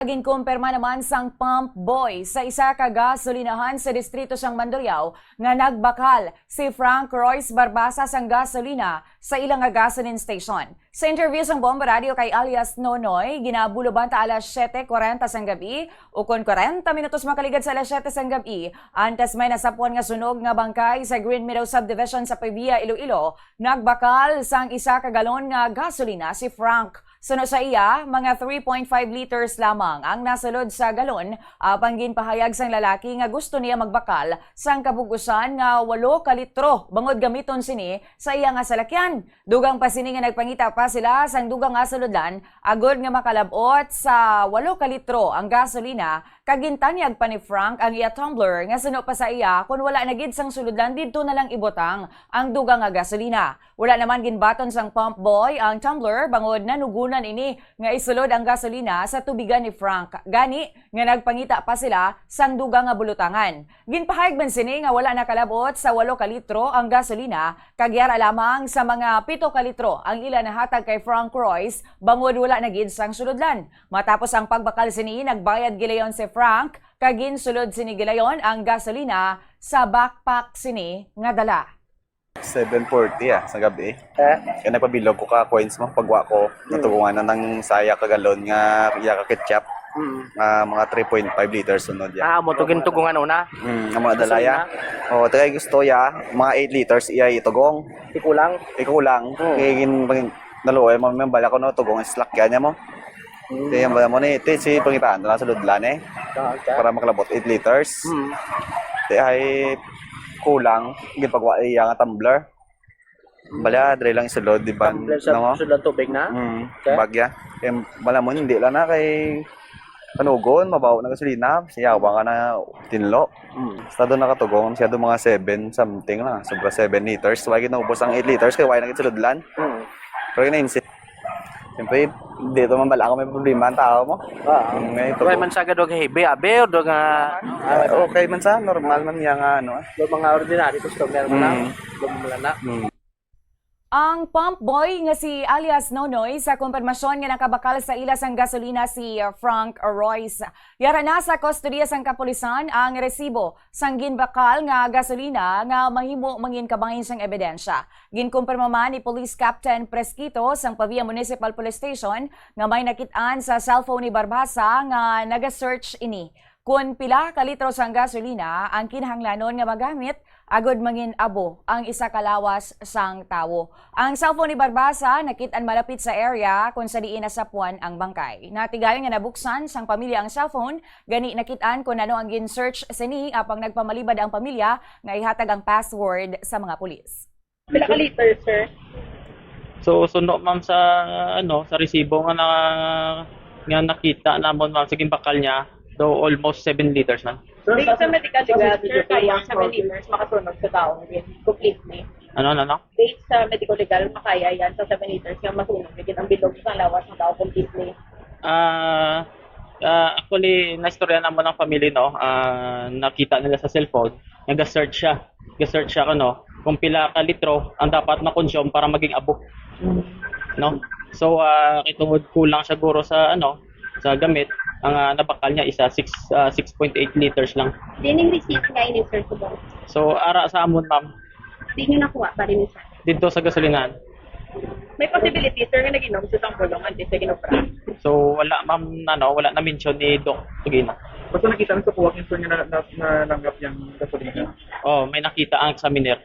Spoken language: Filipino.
Ginkumpirma naman sang pump boy sa isa ka gasolinahan sa distrito sang Mandurriao nga nagbakal si Frank Royce Barbasa sang gasolina sa ilang nga gasoline station. Sa interview sang Bomba Radio kay alias Nonoy, ginabulo banta alas 7:40 sang gabi o kon 40 minutos makaligad sa alas 7 sang gabi, antes may nasapon nga sunog nga bangkay sa Green Meadow Subdivision sa Pavia, Iloilo, nagbakal sang isa ka galon nga gasolina si Frank. Suno sa iya, mga 3.5 liters lamang ang nasulod sa galon, apang ginpahayag sang lalaki nga gusto niya magbakal sang kabugusan nga 8 ka litro bangod gamiton sini sa iya nga salakyan. Dugang pa sini nga nagpangita pa sila sang dugang nga sulodlan agod nga makalabot sa 8 ka litro ang gasolina, kagintanyag pa ni Frank ang iya tumbler nga suno pa sa iya kung wala na gid sang sulodlan didto na lang ibutang ang dugang nga gasolina. Wala naman ginbaton sang pump boy ang tumbler bangod nanugunan ini nga isulod ang gasolina sa tubigan ni Frank. Gani nga nagpangita pa sila sang dugang nga bulutangan. Ginpahayag man sini nga wala nakalabot sa 8 ka litro ang gasolina, kagyara lamang sa mga 7 ka litro ang ila nahatag kay Frank Royce bangod wala na gid sang sulodlan. Matapos ang pagbakal sini, nagbayad gilayon si Frank, kagin sulod sini gilayon ang gasolina sa backpack sini nga dala. 7:40 sa gabi. Kaya nagpabilog ko ka coins mo pagwa ko. Natugungan na ng saya kagalon nga iya ka ketchup. Mga 3.5 liters sunod ya. Mo tugintugungan una. Ang mga dalaya. O tagay gusto ya, mga 8 liters iya itugong. Ikulang. Ikulang. Kaya gin naluoy mo bala ko no tugong slack kanya mo. Kaya bala mo ni ite si pangitaan na sa ludlan para makalabot 8 liters. Kaya ay kulang gipagwa iya nga tumbler. Bala dre lang isulod di ba Tumbler sa sulod tubig na. Bagya. Kaya bala mo hindi lang na kay kanugon mabaw na gasolina siya ka na tinlo. Basta doon nakatugong siya doon mga 7 something na sobra 7 liters. Wagi na ubos ang 8 liters kaya why na sulodlan. Pero ina-insist. Siyempre, dito man bala ako may problema ang tao mo. Kaya man sa gadog heavy abe o dog Okay man sa normal man yang ano. mga ordinary customer mo na. Lumula na. Ang pump boy nga si alias Nonoy sa kumpirmasyon nga nakabakal sa ila sang gasolina si Frank Royce. Yara na sa kustodiya sang kapulisan ang resibo sang ginbakal nga gasolina nga mahimo mangin kabahin sang ebidensya. Ginkumpirma man ni Police Captain Presquito sang Pavia Municipal Police Station nga may nakit-an sa cellphone ni Barbasa nga naga-search ini. Kung pila ka litro sang gasolina ang kinahanglanon nga magamit, agod mangin abo ang isa kalawas sang tawo. Ang cellphone ni Barbasa nakit-an malapit sa area kung sa diin nasapuan ang bangkay. Natigayon nga nabuksan sang pamilya ang cellphone, gani nakit-an kung ano ang gin-search sini apang nagpamalibad ang pamilya nga ihatag ang password sa mga pulis. Pila ka liter, sir? So suno ma'am sa sa resibo nga nakita namon ma'am sa gimbakal niya, do almost 7 liters man. Based sa medical legal, sir, kaya 7 liters makasunog sa tao completely. Ano? Based sa medical legal, makaya yan sa 7 liters yung masunog. Bigyan ang bilog sa lawas ng tao completely. Actually, na-istorya naman ng family, no? Nakita nila sa cellphone, nag-search siya kung pila ka litro ang dapat na-consume para maging abo. No? So, itungod kulang siguro sa sa gamit, ang nabakal niya isa 6.8 liters lang. Dining receipt nga ini, sir, ko ba? So, ara sa amon, ma'am, Di nyo nakuha pa rin, sir. dito sa gasolinahan. May possibility, sir, nga nag-inom sa tang bulong antes sa ginopra. So, wala, ma'am, wala na mention ni Doc Tugina. Basta nakita mo sa kuwak yung niya na nanggap yung gasolina. Oh, may nakita ang examiner.